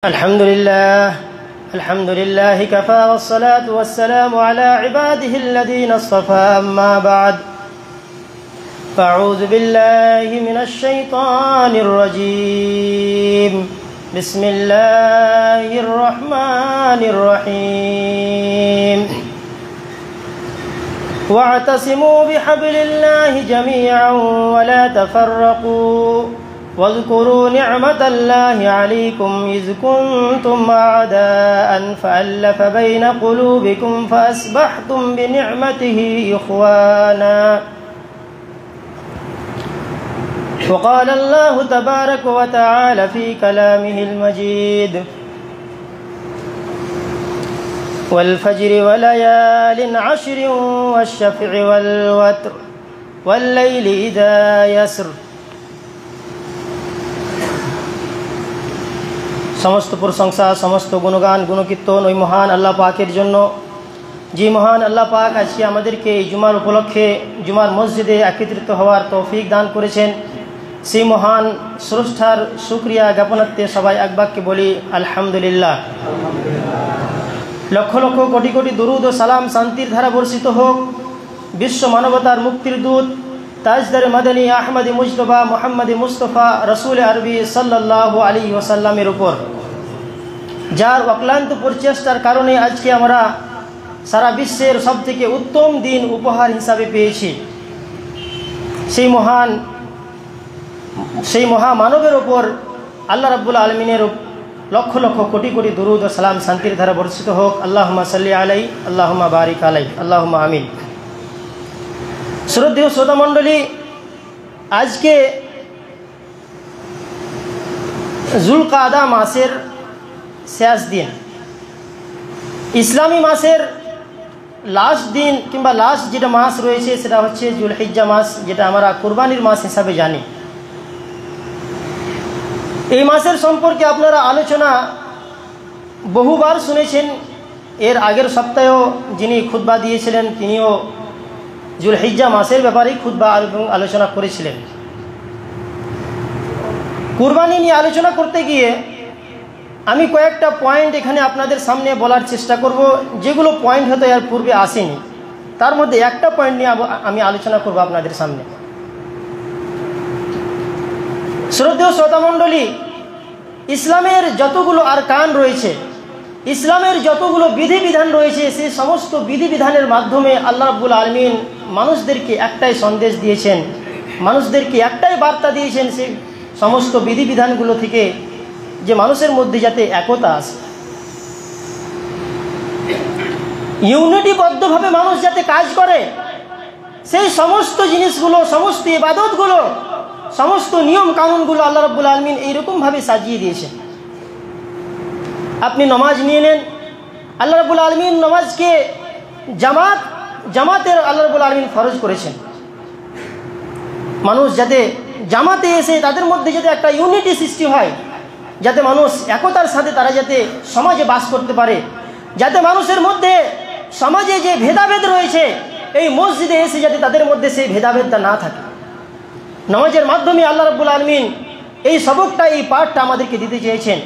الحمد لله كفى والصلاة والسلام على عباده الذين اصطفى أما بعد فأعوذ بالله من الشيطان الرجيم بسم الله الرحمن الرحيم واعتصموا بحبل الله جميعا ولا تفرقوا واذكروا نعمة الله عليكم إذ كنتم أعداء فألف بين قلوبكم فأصبحتم بنعمته إخوانا وقال الله تبارك وتعالى في كلامه المجيد والفجر وليال عشر والشفع والوتر والليل إذا يسر समस्त प्रशंसा समस्त गुणगान गुणकीर्तन ওই মহান আল্লাহ পাকের জন্য যে মহান আল্লাহ পাক আজকে আমাদেরকে এই জুমার উপলক্ষে জুমার মসজিদে একত্রিত হওয়ার তৌফিক দান করেছেন সেই মহান স্রষ্টার শুকরিয়া জ্ঞাপনার্থে সবাই এক বাক্যে বলি আলহামদুলিল্লাহ। লক্ষ লক্ষ কোটি কোটি দুরুদ ও সালাম শান্তির ধারা বর্ষিত হোক বিশ্ব মানবতার মুক্তির দূত তাজদার মাদানী আহমদী মুজতবা মুহাম্মদী মুস্তফা রসুল আরবি সাল্লাল্লাহু আলাইহি ওয়াসাল্লামের উপর, যার অক্লান্ত প্রচেষ্টার কারণে আজকে আমরা সারা বিশ্বের সবথেকে উত্তম দিন উপহার হিসাবে পেয়েছি। সেই মহামানবের ওপর আল্লাহ রাব্বুল আলমিনের লক্ষ লক্ষ কোটি কোটি দুরুদ ও সালাম শান্তির ধারা বর্ষিত হোক। আল্লাহুম্মা সাল্লি আলাই, আল্লাহুম্মা বারিক আলাই, আল্লাহুম্মা আমিন। শ্রদ্ধেয় শ্রোতামণ্ডলী, আজকে জুলকাদা মাসের শেষ দিন, ইসলামী মাসের লাস্ট দিন কিংবা লাস্ট যেটা মাস রয়েছে সেটা হচ্ছে জুলহিজ্জা মাস, যেটা আমরা কুরবানির মাস হিসাবে জানি। এই মাসের সম্পর্কে আপনারা আলোচনা বহুবার শুনেছেন। এর আগের সপ্তাহেও যিনি খুতবা দিয়েছিলেন তিনিও জুলহিজ্জা মাসের ব্যাপারেই খুতবা এবং আলোচনা করেছিলেন। কুরবানি নিয়ে আলোচনা করতে গিয়ে আমি কয়েকটা পয়েন্ট এখানে আপনাদের সামনে বলার চেষ্টা করব, যেগুলো পয়েন্ট হয়তো এর পূর্বে আসেনি। তার মধ্যে একটা পয়েন্ট নিয়ে আমি আলোচনা করব আপনাদের সামনে। শ্রদ্ধেয় শ্রোতামণ্ডলী, ইসলামের যতগুলো আরকান রয়েছে, ইসলামের যতগুলো বিধিবিধান রয়েছে, সেই সমস্ত বিধিবিধানের মাধ্যমে আল্লাহ রাব্বুল আলামিন মানুষদেরকে একটাই সন্দেশ দিয়েছেন, মানুষদেরকে একটাই বার্তা দিয়েছেন সেই সমস্ত বিধিবিধানগুলো থেকে, যে মানুষের মধ্যে যাতে একতা আসে, ইউনিটিবদ্ধভাবে মানুষ যাতে কাজ করে, সেই সমস্ত জিনিসগুলো, সমস্ত ইবাদতগুলো, সমস্ত নিয়ম কানুনগুলো আল্লাহ রাব্বুল আলামিন এইরকমভাবে সাজিয়ে দিয়েছেন। আপনি নামাজ নিয়ে নেন, আল্লাহ রাব্বুল আলামিন নামাজকে জামাতের আল্লাহ রাব্বুল আলামিন ফরজ করেছেন। মানুষ যাতে জামাতে এসে তাদের মধ্যে যাতে একটা ইউনিটি সৃষ্টি হয়, যাতে মানুষ একতার সাথে তারা যাতে সমাজে বাস করতে পারে, যাতে মানুষের মধ্যে সমাজে যে ভেদাভেদ রয়েছে এই মসজিদে এসে যাতে তাদের মধ্যে সেই ভেদাভেদটা না থাকে। নামাজের মাধ্যমে আল্লাহ রাব্বুল আলামিন এই সবকটা, এই পাঠটা আমাদেরকে দিতে চেয়েছেন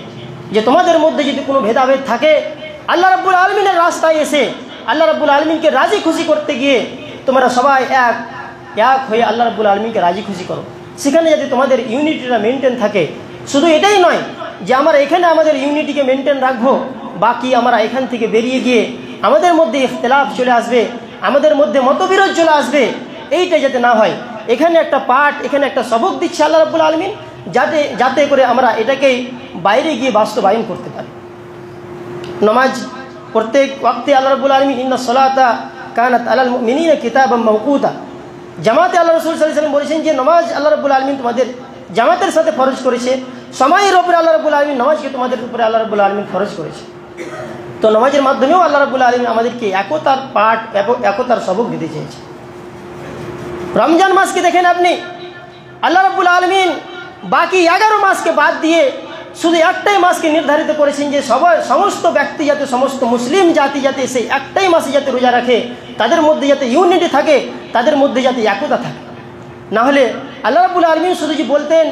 যে তোমাদের মধ্যে যদি কোনো ভেদাভেদ থাকে, আল্লাহ রাব্বুল আলামিনের রাস্তায় এসে আল্লাহ রাব্বুল আলামিনকে রাজি খুশি করতে গিয়ে তোমরা সবাই এক হয়ে আল্লাহ রাব্বুল আলামিনকে রাজি খুশি করো। সেখানে যাতে তোমাদের ইউনিটিটা মেনটেন থাকে। শুধু এটাই নয় যে আমরা এখানে আমাদের ইউনিটিকে মেনটেন রাখবো, বাকি আমরা এখান থেকে বেরিয়ে গিয়ে আমাদের মধ্যে ইখতিলাফ চলে আসবে, আমাদের মধ্যে মতবিরোধ চলে আসবে, এইটা যাতে না হয়। এখানে একটা পাঠ, এখানে একটা সবক দিচ্ছে আল্লাহ রাব্বুল আলামিন, যাতে করে আমরা এটাকেই বাইরে গিয়ে বাস্তবায়ন করতে পারি। নামাজ প্রত্যেক ওয়াক্তে আল্লাহ রাব্বুল আলামিন ইন্না সলাতা কানাত আলাল মুমিনিনা কিতাবাম মাওকুতা, জামাতে আল্লাহ রাসূল সাল্লাল্লাহু আলাইহি ওয়াসাল্লাম বলেছেন যে নামাজ আল্লাহ রাব্বুল আলামিন তোমাদের জামাতের সাথে ফরজ করেছে, সময়ের উপরে আল্লাহ রাব্বুল আলামিন নামাজকে তোমাদের উপরে আল্লাহ রাব্বুল আলামিন ফরজ করেছে। তো নামাজের মাধ্যমেও আল্লাহ রাব্বুল আলামিন আমাদেরকে একতার পাঠ, একতার সবক দিতে চেয়েছে। রমজান মাসকে দেখেন আপনি, আল্লাহ রাব্বুল আলামিন বাকি 11 মাসকে বাদ দিয়ে শুধু একটাই মাসকে নির্ধারিত করেছেন যে সমস্ত ব্যক্তি যাতে, সমস্ত মুসলিম জাতি যাতে সেই একটাই মাসে যাতে রোজা রাখে, তাদের মধ্যে যাতে ইউনিটি থাকে, তাদের মধ্যে যাতে একতা থাকে। না হলে আল্লাহ রাব্বুল আলামিন শুধু যে বলতেন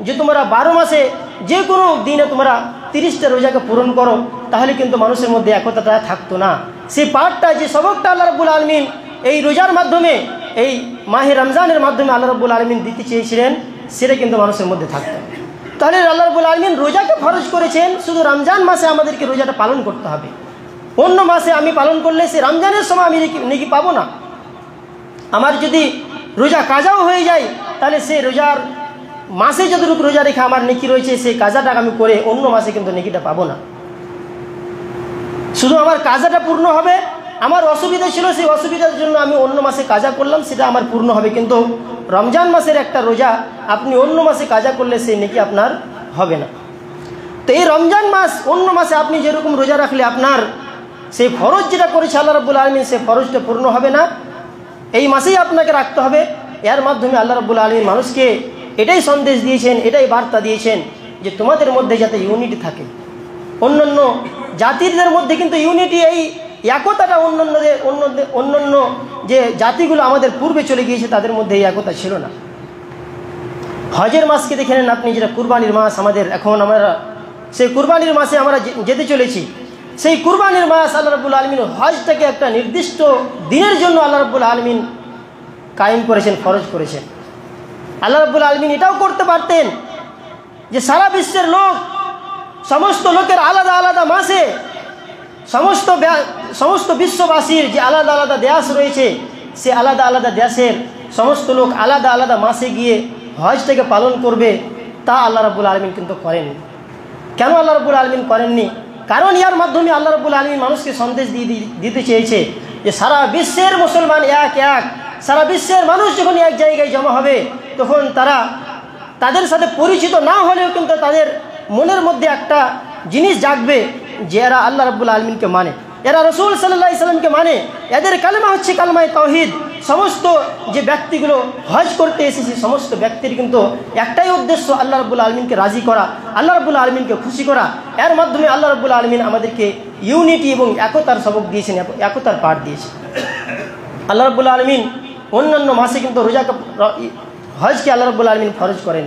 যে তোমরা 12 মাসে যে কোনো দিনে তোমরা 30টা রোজাকে পূরণ করো, তাহলে কিন্তু মানুষের মধ্যে একতাটা থাকতো না। সেই পাঠটা, যে সবকটা আল্লাহ রাব্বুল আলামিন এই রোজার মাধ্যমে, এই মাহে রমজানের মাধ্যমে আল্লাহ রাব্বুল আলামিন দিতে চেয়েছিলেন, সেটা কিন্তু মানুষের মধ্যে থাকতো। তাহলে আল্লাহ রাব্বুল আলামিন রোজাকে ফরজ করেছেন, শুধু রমজান মাসে আমাদেরকে রোজাটা পালন করতে হবে। অন্য মাসে আমি পালন করলে সে রমজানের সময় আমি নেকি পাবো না। আমার যদি রোজা কাজাও হয়ে যায়, তাহলে সে রোজার মাসে যতটুকু রোজা রেখে আমার নেকি রয়েছে, সেই কাজাটা আমি করে অন্য মাসে কিন্তু নেকিটা পাবো না। শুধু আমার কাজাটা পূর্ণ হবে, আমার অসুবিধা ছিল, সেই অসুবিধার জন্য আমি অন্য মাসে কাজা করলাম, সেটা আমার পূর্ণ হবে। কিন্তু রমজান মাসের একটা রোজা আপনি অন্য মাসে কাজা করলে সেই নেকি আপনার হবে না। তো এই রমজান মাস, অন্য মাসে আপনি যেরকম রোজা রাখলে আপনার সেই ফরজ যেটা করেছে আল্লাহ রাব্বুল আলামিন, সেই ফরজটা পূর্ণ হবে না। এই মাসেই আপনাকে রাখতে হবে। এর মাধ্যমে আল্লাহ রাব্বুল আলামিন মানুষকে এটাই সন্দেশ দিয়েছেন, এটাই বার্তা দিয়েছেন যে তোমাদের মধ্যে যাতে ইউনিটি থাকে। অন্যান্য জাতিদের মধ্যে কিন্তু ইউনিটি, এই একতাটা অন্যান্য যে জাতিগুলো আমাদের পূর্বে চলে গিয়েছে তাদের মধ্যে এই একতা ছিল না। হজের মাসকে দেখে নেন আপনি, যেটা কুরবানির মাস আমাদের, এখন আমরা সেই কুরবানির মাসে আমরা যেতে চলেছি। সেই কুরবানির মাস আল্লাহ রাব্বুল আলামিন হজটাকে একটা নির্দিষ্ট দিনের জন্য আল্লাহ রাব্বুল আলামিন কায়েম করেছেন, ফরজ করেছেন। আল্লাহ রাব্বুল আলামিন এটাও করতে পারতেন যে সারা বিশ্বের লোক, সমস্ত লোকের আলাদা আলাদা মাসে, সমস্ত বিশ্ববাসীর যে আলাদা আলাদা দেশ রয়েছে, সে আলাদা আলাদা দেশের সমস্ত লোক আলাদা আলাদা মাসে গিয়ে হজটাকে পালন করবে, তা আল্লাহ রাব্বুল আলামিন কিন্তু করেননি। কেন আল্লাহ রাব্বুল আলামিন করেননি? কারণ ইয়ার মাধ্যমে আল্লাহ রাব্বুল আলামিন মানুষকে সন্দেশ দিতে চেয়েছে যে সারা বিশ্বের মুসলমান এক, সারা বিশ্বের মানুষ যখন এক জায়গায় জমা হবে, তখন তাদের সাথে পরিচিত না হলেও কিন্তু তাদের মনের মধ্যে একটা জিনিস জাগবে যে এরা আল্লাহ রাব্বুল আলামিনকে মানে, এরা রাসূল সাল্লাল্লাহু আলাইহি সাল্লামকে মানে, এদের কালেমা হচ্ছে কালেমায়ে তাওহীদ। সমস্ত যে ব্যক্তিগুলো হজ করতে এসেছে, সমস্ত ব্যক্তির কিন্তু একটাই উদ্দেশ্য আল্লাহ রাব্বুল আলামিনকে রাজি করা, আল্লাহ রাব্বুল আলামিনকে খুশি করা। এর মাধ্যমে আল্লাহ রাব্বুল আলামিন আমাদেরকে ইউনিটি এবং একতার সবক দিয়েছেন, একতার পাঠ দিয়েছেন। আল্লাহ রাব্বুল আলামিন অন্যান্য মাসে কিন্তু হজকে আল্লাহ রাব্বুল আলামিন ফরজ করেন।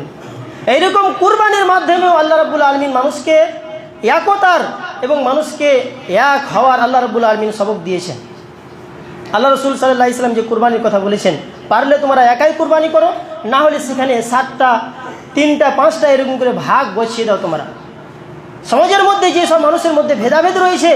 এইরকম কুরবানির মাধ্যমেও আল্লাহ রাব্বুল আলামিন মানুষকে একতার এবং মানুষকে এক হওয়ার আল্লাহ রাব্বুল আলামিন সবক দিয়েছেন। আল্লাহ রাসূল সাল্লাল্লাহু আলাইহি সাল্লাম যে কুরবানির কথা বলেছেন, পারলে তোমরা একাই কুরবানি করো, না হলে সেখানে 7টা, 3টা, 5টা এরকম করে ভাগ বসিয়ে দাও। তোমরা সমাজের মধ্যে যেসব মানুষের মধ্যে ভেদাভেদ রয়েছে,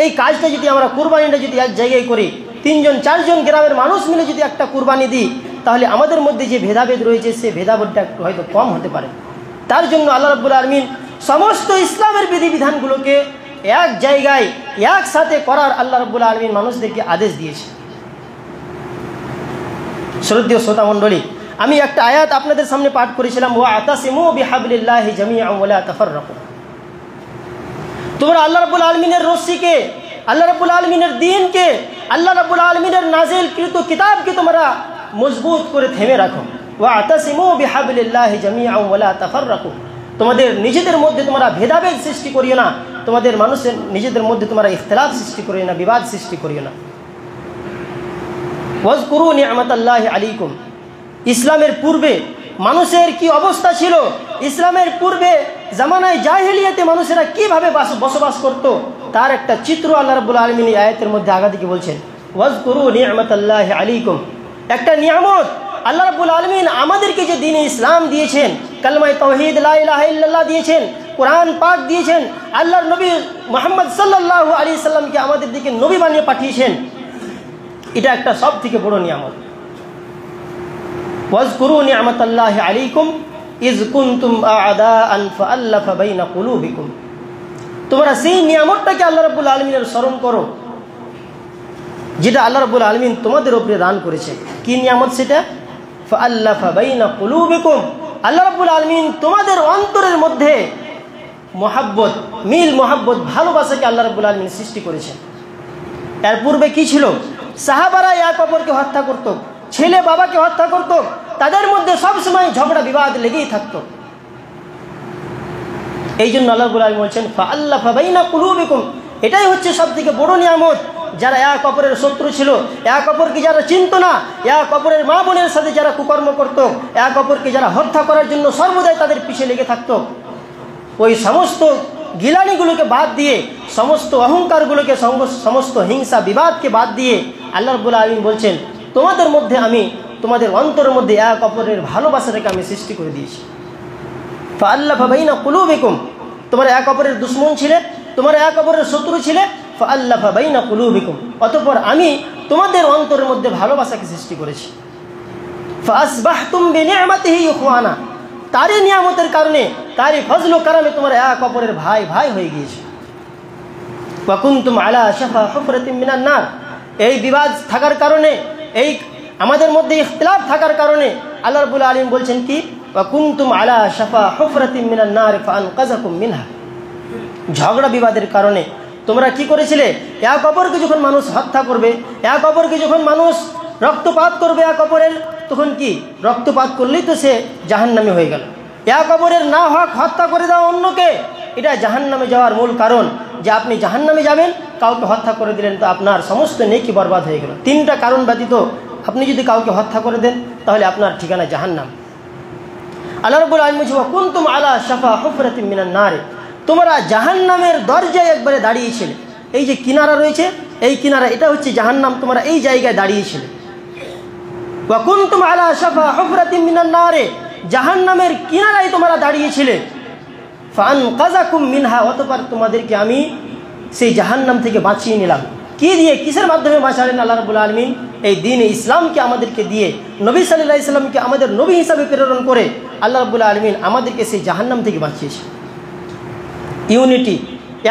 এই কাজটা যদি আমরা কুরবানিটা যদি এক জায়গায় করি, 3জন 4জন গ্রামের মানুষ মিলে যদি একটা কুরবানি দিই, তাহলে আমাদের মধ্যে যে ভেদাভেদ রয়েছে সে ভেদাভেদটা একটু হয়তো কম হতে পারে। তার জন্য আল্লাহ রাব্বুল আলামিন সমস্ত ইসলামের বিধিবিধানগুলোকে এক জায়গায় একসাথে করার আল্লাহ রাব্বুল আলামিন মানুষদেরকে আদেশ দিয়েছে। শ্রদ্ধেয় শ্রোতা মণ্ডলী, আমি একটা আয়াত আপনাদের সামনে পাঠ করেছিলাম, ওয়াতাসিমু বিহাবলিল্লাহি জামিআন ওয়া লা তাফাররাকু। তোমরা আল্লাহ রাব্বুল আলামিনের রশ্মিকে, আল্লাহ রাব্বুল আলামিনের দ্বীনকে, আল্লাহ রাব্বুল আলামিনের নাজিলকৃত কিতাবকে তোমরা মজবুত করে থেমে রাখো। ওয়াতাসিমু বিহাবলিল্লাহি জামিআন ওয়া লা তাফাররাকু। তোমাদের নিজেদের মধ্যে তোমরা ভেদাভেদ সৃষ্টি করিও না, তোমাদের মানুষের নিজেদের মধ্যে তোমরা ইখতিলাফ সৃষ্টি করিও না, বিবাদ সৃষ্টি করিও না। ওয়াজকুরু নি'মাতাল্লাহি আলাইকুম। ইসলামের পূর্বে মানুষের কি অবস্থা ছিল, ইসলামের পূর্বে জামানায় জাহেলিয়াতে মানুষেরা কিভাবে বসবাস করত, তার একটা চিত্র আল্লাহ রাব্বুল আলামিন এই আয়াতের মধ্যে আগাদিকে বলছেন। ওয়াজকুরু নি'মাতাল্লাহি আলাইকুম, একটা নিয়ামত আল্লাহ রাব্বুল আলামিন আমাদেরকে যে দ্বীন ইসলাম দিয়েছেন, কালেমায়ে তাওহীদ লা ইলাহা ইল্লাল্লাহ দিয়েছেন, কোরআন পাক দিয়েছেন, আল্লাহর নবী মুহাম্মদ সাল্লাল্লাহু আলাইহি সাল্লামকে আমাদের দিকে নবী বানিয়ে পাঠিয়েছেন, এটা একটা সব থেকে বড় নিয়ামত। ওয়াজকুরু নি'মাতাল্লাহি আলাইকুম ইয কুনতুম আ'দাআন ফাআল্লাফা বাইনা কুলুবিকুম। তোমরা সেই নিয়ামতটাকে আল্লাহ রাব্বুল আলামিনের স্মরণ করো, যেটা আল্লাহ রাব্বুল আলামিন তোমাদের উপরে দান করেছেন। কি নিয়ামত সেটা? ফাআল্লাফা বাইনা কুলুবিকুম। আল্লাহ রাব্বুল আলামিন তোমাদের অন্তরের মধ্যে মহাব্বত, মিল মহাব্বত, ভালোবাসাকে আল্লাহ রাব্বুল আলামিন সৃষ্টি করেছেন। এর পূর্বে কি ছিল? সাহাবারা এক অপরকে হত্যা করত, ছেলে বাবাকে হত্যা করত, তাদের মধ্যে সবসময় ঝগড়া বিবাদ লেগেই থাকতো। এই জন্য আল্লাহ রাব্বুল আলামিন বলছেন ফাআল্লাফা বাইনা কুলুবিকুম। এটাই হচ্ছে সব থেকে বড় নিয়ামত। যারা এক অপরের শত্রু ছিল, এক অপরকে যারা চিনত না, এক অপরের মা বোনের সাথে যারা কুকর্ম করত, এক অপরকে যারা হত্যা করার জন্য সর্বদাই তাদের পিছে লেগে থাকত, ওই সমস্ত গিলানিগুলোকে বাদ দিয়ে, সমস্ত অহংকারগুলোকে, সমস্ত হিংসা বিবাদকে বাদ দিয়ে আল্লাহ রাব্বুল আলামিন বলছেন তোমাদের মধ্যে আমি তোমাদের অন্তরের মধ্যে এক অপরের ভালোবাসাটাকে আমি সৃষ্টি করে দিয়েছি। ফাআল্লাফা বাইনা কুলুবিকুম, তোমরা এক অপরের দুশমন ছিলে, তোমরা এক অপরের শত্রু ছিলে। ফাআল্লাফা বাইনা কুলুবিকুম, অতঃপর আমি তোমাদের অন্তরের মধ্যে ভালোবাসাকে সৃষ্টি করেছি। ফাআসবাহতুম বিনি'মাতিহি ইখওয়ানা, তারই নিয়ামতের কারণে, তারই ফজল ও কারণে তোমরা এক অপরের ভাই ভাই হয়ে গিয়েছো। ওয়া কুনতুম আলা শাফা হুফরাতিন মিনান নার, এই বিবাদ থাকার কারণে, এই আমাদের মধ্যে ইখতিলাফ থাকার কারণে আল্লাহ রাব্বুল আলামিন বলছেন কি, ওয়া কুনতুম আলা শাফা হুফরাতিন মিনান নার ফাআনকাযাকুম মিনহা, ঝগড়া বিবাদের কারণে তোমরা কি করেছিলে, এক অপরকে যখন মানুষ হত্যা করবে, এক অপরকে যখন মানুষ রক্তপাত করবে এক অপরের, তখন কি রক্তপাত করলেই তো সে জাহান্নামী হয়ে গেল। এক অপরের না হক হত্যা করে দেওয়া অন্যকে, এটা জাহান্নামে যাওয়ার মূল কারণ। যে আপনি জাহান্নামে যাবেন, কাউকে হত্যা করে দিলেন তো আপনার সমস্ত নেকি বরবাদ হয়ে গেল। তিনটা কারণ ব্যতীত আপনি যদি কাউকে হত্যা করে দেন তাহলে আপনার ঠিকানা জাহান্নাম। আল্লাহ রাব্বুল আলামিন বলছেন ওয়া কুনতুম আলা শাফা হুফরাতিন মিনান নার, তোমরা জাহান্নামের দরজায় একবারে দাঁড়িয়েছিলে। এই যে কিনারা রয়েছে, এই কিনারা, এটা হচ্ছে জাহান্নাম, তোমরা এই জায়গায় দাঁড়িয়েছিলে। ওয়া কুনতুম আলা শাফা হুফরাতিন মিনান নার, জাহান্নামের কিনারায় তোমরা দাঁড়িয়েছিলে। ফাআনকাযাকুম মিনহা, অতঃপর তোমাদেরকে আমি সেই জাহান্নাম থেকে বাঁচিয়ে নিলাম। কি দিয়ে, কিসের মাধ্যমে বাঁচালেন আল্লাহ রাব্বুল আলামিন? এই দ্বীন ইসলামকে আমাদেরকে দিয়ে, নবী সাল্লাল্লাহু আলাইহি সাল্লামকে আমাদের নবী হিসাবে প্রেরণ করে আল্লাহ রাব্বুল আলামিন আমাদেরকে সেই জাহান্নাম থেকে বাঁচিয়েছে। ইউনিটি,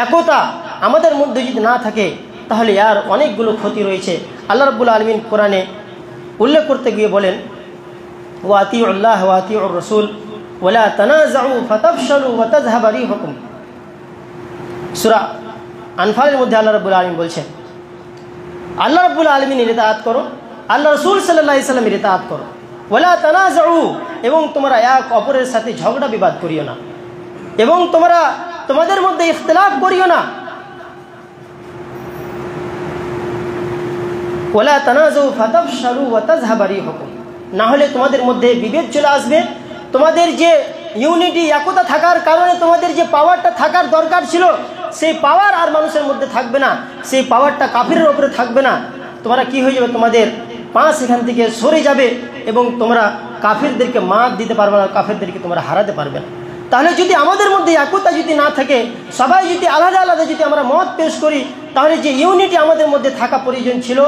একতা আমাদের মধ্যে যদি না থাকে তাহলে আর অনেকগুলো ক্ষতি রয়েছে। আল্লাহ রাব্বুল আলামিন কোরআনে উল্লেখ করতে গিয়ে বলেন ওয়া আতিউল্লাহ ওয়া আতিউর রাসূল ওয়া লা তানাযাউ ফাতাফশালু ওয়া তাযহাবা রিহুকুম, সূরা আনফালের মধ্যে আল্লাহ রাব্বুল আলামিন বলছেন আল্লাহ রাব্বুল আলামিনের ইতাআত করো, আল্লাহ রাসূল সাল্লাল্লাহু আলাইহি সাল্লামের ইতাআত করো। ওয়া লা তানাযাউ, এবং তোমরা এক অপরের সাথে ঝগড়া বিবাদ করিও না, এবং তোমরা তোমাদের মধ্যে ইখতিলাফ করিও না। ওয়ালা তানাযাউ ফাতাফশালু ওয়া তাযহাবা রিহুকুম, না হলে তোমাদের মধ্যে বিভেদ চলে আসবে। তোমাদের যে ইউনিটি, একতা থাকার কারণে তোমাদের যে পাওয়ারটা থাকার দরকার ছিল, সেই পাওয়ার আর মানুষের মধ্যে থাকবে না, সেই পাওয়ারটা কাফিরের উপরে থাকবে না। তোমরা কি হয়ে যাবে, তোমাদের পা সেখান থেকে সরে যাবে এবং তোমরা কাফিরদেরকে মাত দিতে পারবে না, কাফিরদেরকে তোমরা হারাতে পারবে না। তাহলে যদি আমাদের মধ্যে একতা যদি না থাকে, সবাই যদি আলাদা আলাদা যদি আমরা মত পেশ করি, তাহলে যে ইউনিটি আমাদের মধ্যে থাকা প্রয়োজন ছিল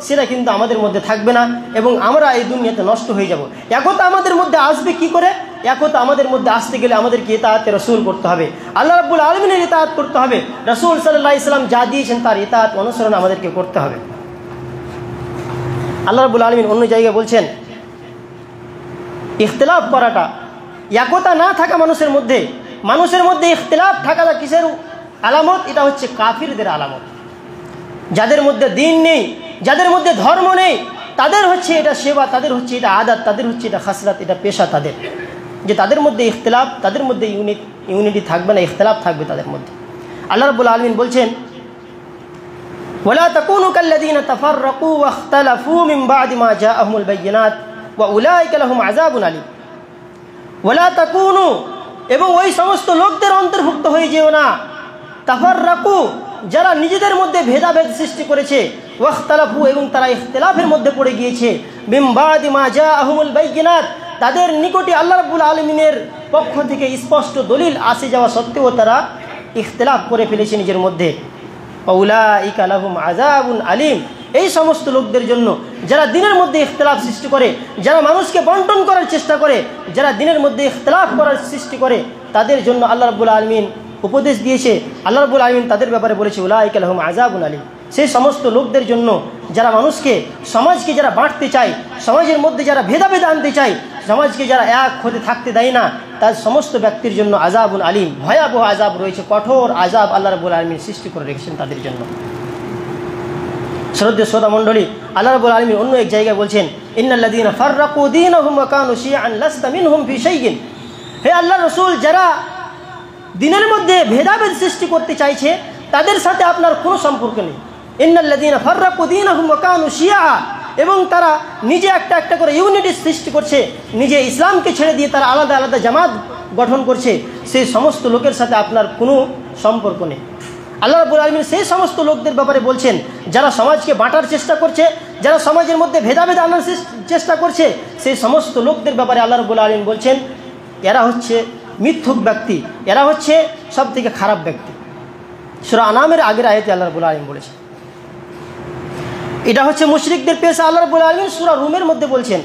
সেটা কিন্তু আমাদের মধ্যে থাকবে না এবং আমরা এই দুনিয়াতে নষ্ট হয়ে যাব। একতা আমাদের মধ্যে আসবে কি করে? একতা আমাদের মধ্যে আসতে গেলে আমাদেরকে ইতাআতে রাসূল করতে হবে, আল্লাহ রাব্বুল আলামিনের ইতাআত করতে হবে, রাসূল সাল্লাল্লাহু আলাইহি সাল্লাম যা দিয়েছেন তার ইতাআত অনুসরণ আমাদেরকে করতে হবে। আল্লাহ রাব্বুল আলামিন অন্য জায়গায় বলছেন ইখতিলাফ করাটা, একতা না থাকা মানুষের মধ্যে ইখতিলাফ থাকাটা কিসের আলামত? এটা হচ্ছে কাফিরদের আলামত। যাদের মধ্যে দ্বীন নেই, যাদের মধ্যে ধর্ম নেই, তাদের হচ্ছে এটা সেবা, তাদের হচ্ছে এটা আদাত, তাদের হচ্ছে এটা খাসলাত, এটা পেশা তাদের, যে তাদের মধ্যে ইখতিলাফ, তাদের মধ্যে ইউনিটি থাকবে না, ইখতিলাফ থাকবে তাদের মধ্যে। আল্লাহ রাব্বুল আলামিন বলছেন ওয়ালা তাকুনু কাল্লাযীনা তাফাররাকু ওয়াখতালাফু মিন বা'দি মা জাআহুমুল বায়্যিনাত ওয়া উলাইকা লাহুম আযাবুন আলীম। ওয়ালা তাকুনু, এবং ওই সমস্ত লোকদের অন্তর্ভুক্ত হয়ে যেও না, তাফাররাকু, যারা নিজেদের মধ্যে ভেদাভেদ সৃষ্টি করেছে, ওয়াখতালাফু, এবং তারা ইখতিলাফের মধ্যে পড়ে গিয়েছে, মিন বা'দি মা জাআহুমুল বায়্যিনাত, তাদের নিকটে আল্লাহ রাব্বুল আলামিনের পক্ষ থেকে স্পষ্ট দলিল আসে যাওয়া সত্ত্বেও তারা ইখতিলাফ করে ফেলেছে নিজের মধ্যে। উলাইকা লাহুম আযাবুন আলীম, এই সমস্ত লোকদের জন্য যারা দিনের মধ্যে ইখতিলাফ সৃষ্টি করে, যারা মানুষকে বন্টন করার চেষ্টা করে, যারা দিনের মধ্যে ইখতিলাফ করার সৃষ্টি করে, তাদের জন্য আল্লাহ রাব্বুল আলামিন উপদেশ দিয়েছে। আল্লাহ রাব্বুল আলামিন তাদের ব্যাপারে বলেছে উলাইকা লাহুম আযাবুন আলীম, সেই সমস্ত লোকদের জন্য যারা সমাজকে যারা বাঁটতে চায়, সমাজের মধ্যে যারা ভেদাভেদ আনতে চায়, সমাজকে যারা এক হতে থাকতে দেয় না, তার সমস্ত ব্যক্তির জন্য আযাবুন আলীম, ভয়াবহ আযাব রয়েছে, কঠোর আযাব আল্লাহ রাব্বুল আলামিন সৃষ্টি করে রেখেছেন তাদের জন্য। শ্রদ্ধেয় শ্রোতা মণ্ডলী, আল্লাহ রাব্বুল আলামিন অন্য এক জায়গায় বলছেন ইন্নাল্লাযীনা ফাররাকু দীনাহুম ওয়া কানু শিয়াআন লাস্তা মিনহুম ফি শাইইন, হে আল্লাহর রাসূল, যারা দিনের মধ্যে ভেদাভেদ সৃষ্টি করতে চাইছে তাদের সাথে আপনার কোনো সম্পর্ক নেই। ইন্নাল্লাযীনা ফাররাকু দীনাহুম ওয়া কানু শিয়া, এবং তারা নিজে একটা একটা করে ইউনিটি সৃষ্টি করছে, নিজে ইসলামকে ছেড়ে দিয়ে তারা আলাদা আলাদা জামাত গঠন করছে, সেই সমস্ত লোকের সাথে আপনার কোনো সম্পর্ক নেই। আল্লাহ রাব্বুল আলামিন সেই সমস্ত লোকদের ব্যাপারে বলছেন যারা সমাজকে বাঁটার চেষ্টা করছে, যারা সমাজের মধ্যে ভেদাভেদ আনার চেষ্টা করছে, সেই সমস্ত লোকদের ব্যাপারে আল্লাহ রাব্বুল আলামিন বলছেন এরা হচ্ছে মিথ্যুক ব্যক্তি, এরা হচ্ছে সব থেকে খারাপ ব্যক্তি। সূরা আনামের আগের আয়াতে আল্লাহ রাব্বুল আলামিন বলেছেন। এটা হচ্ছে মুশরিকদের পেশা। আল্লাহ রাব্বুল আলামিন সূরা রুমের মধ্যে বলছেন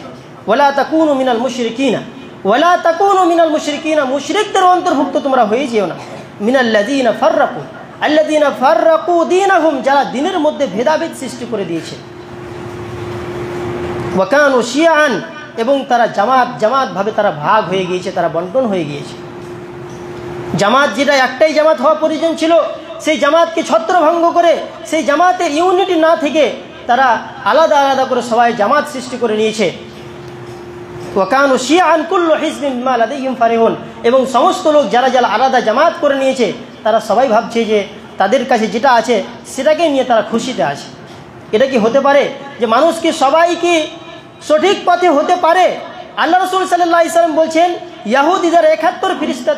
ওয়ালা তাকুনু মিনাল মুশরিকিনা, ওয়ালা তাকুনু মিনাল মুশরিকিনা, মুশরিকদের অন্তর্ভুক্ত তোমরা হয়ে যেও না। মিনাল্লাযীনা ফাররাকু দীনাহুম, যারা দ্বীনের মধ্যে ভেদাভেদ সৃষ্টি করে দিয়েছে। ওয়া কানু শিয়াআন, এবং তারা জামাত ভাবে তারা ভাগ হয়ে গিয়েছে, তারা বন্টন হয়ে গিয়েছে। জামাত যেটা একটাই জামাত হওয়া প্রয়োজন ছিল, সেই জামাতকে ছত্রভঙ্গ করে, সেই জামাতের ইউনিটি না থেকে তারা আলাদা আলাদা করে সবাই জামাত সৃষ্টি করে নিয়েছে। ওয়া কানু শিয়াআন কুল্লু হিজবিন বিমা লাদাইহিম ফারিহুন, এবং সমস্ত লোক যারা যারা আলাদা জামাত করে নিয়েছে তারা সবাই ভাবছে যে তাদের কাছে যেটা আছে সেটাকে নিয়ে তারা খুশিতে আছে। এটা কি হতে পারে যে মানুষ কি সবাই কি সঠিক পথে হতে পারে? আল্লাহ রাসূল সাল্লাল্লাহু আলাইহি ওয়াসাল্লাম বলছেন ইহুদিদের 71 ফিরিস্তা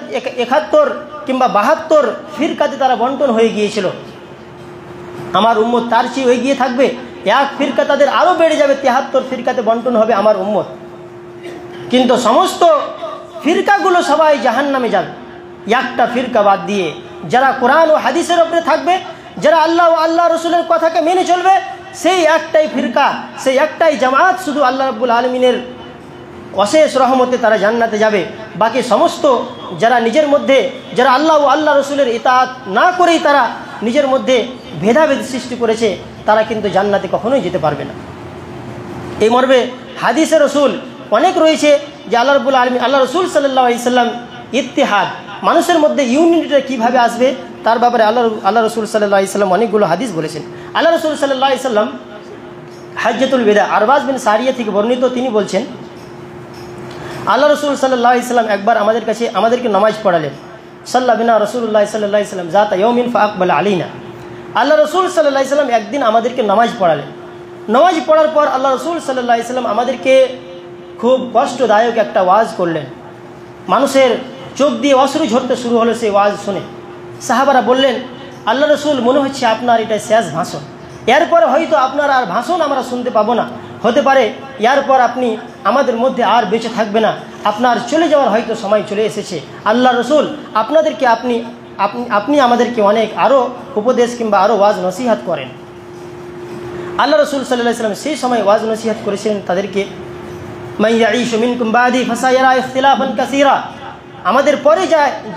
71 কিংবা 72 ফিরকাতে তারা বন্টন হয়ে গিয়েছিল। আমার উম্মত তার চেয়ে এগিয়ে থাকবে, এক ফিরকা তাদের আরও বেড়ে যাবে, 73 ফিরকাতে বন্টন হবে আমার উম্মত। কিন্তু সমস্ত ফিরকাগুলো সবাই জাহান্নামে যাবে, একটা ফিরকা বাদ দিয়ে যারা কোরআন ও হাদিসের উপরে থাকবে, যারা আল্লাহ ও আল্লাহ রসুলের কথাকে মেনে চলবে, সেই একটাই ফিরকা, সেই একটাই জামাত শুধু আল্লাহ রাব্বুল আলামিনের অশেষ রহমতে তারা জান্নাতে যাবে। বাকি সমস্ত যারা নিজের মধ্যে, যারা আল্লাহ ও আল্লাহ রসুলের ইতাআত না করেই তারা নিজের মধ্যে ভেদাভেদ সৃষ্টি করেছে, তারা কিন্তু জান্নাতে কখনোই যেতে পারবে না। এই মর্মে হাদিসে রসুল অনেক রয়েছে যে আল্লাহ রাব্বুল আলামিন, আল্লাহ রসুল সাল্লাল্লাহু আলাইহি সাল্লাম ইত্তেহাদ, মানুষের মধ্যে ইউনিটিটা কীভাবে আসবে তার ব্যাপারে আল্লাহ রসুল সাল্লাল্লাহু আলাইহি সাল্লাম অনেকগুলো হাদিস বলেছেন। আল্লাহ রসুল সাল্লাল্লাহু আলাইহি সাল্লাম হাজ্জাতুল বিদা আরবাজ বিন সারিয়া থেকে বর্ণিত, তিনি বলছেন আল্লাহ রসুল সাল্লাল্লাহু আলাইহি সাল্লাম একবার আমাদেরকে নামাজ পড়ালেন। সাল্লা বিনা রাসূলুল্লাহ সাল্লাল্লাহু আলাইহি সাল্লাম যাতা ইয়াউমিন ফাআকবাল আলাইনা, আল্লাহ রসুল সাল্লাল্লাহু আলাইহি সাল্লাম একদিন আমাদেরকে নামাজ পড়ালেন। নামাজ পড়ার পর আল্লাহ রসুল সাল্লাল্লাহু আলাইহি সাল্লাম আমাদেরকে খুব কষ্টদায়ক একটা ওয়াজ করলেন। মানুষের চোখ দিয়ে অশ্রু ঝরতে শুরু হলো সেই ওয়াজ শুনে। সাহাবারা বললেন আল্লাহ রসুল, মনে হচ্ছে আপনার এটা শেষ ভাষণ, এরপরে হয়তো আপনার আর ভাষণ আমরা শুনতে পাবো না, হতে পারে এরপর আপনি আমাদের মধ্যে আর বেঁচে থাকবে না, আপনার চলে যাওয়ার হয়তো সময় চলে এসেছে। আল্লাহ রসুল, আপনাদেরকে আপনি আমাদেরকে অনেক আরও উপদেশ কিংবা আরও ওয়াজ নসিহাত করেন। আল্লাহ রসুল সাল্লাল্লাহু আলাইহি সাল্লাম সেই সময় ওয়াজ নসিহাত করেছিলেন তাদেরকে, মান ইয়াঈশু মিনকুম বাদি ফাসায়ারা ইখতিলাফান কাসীরা, আমাদের পরে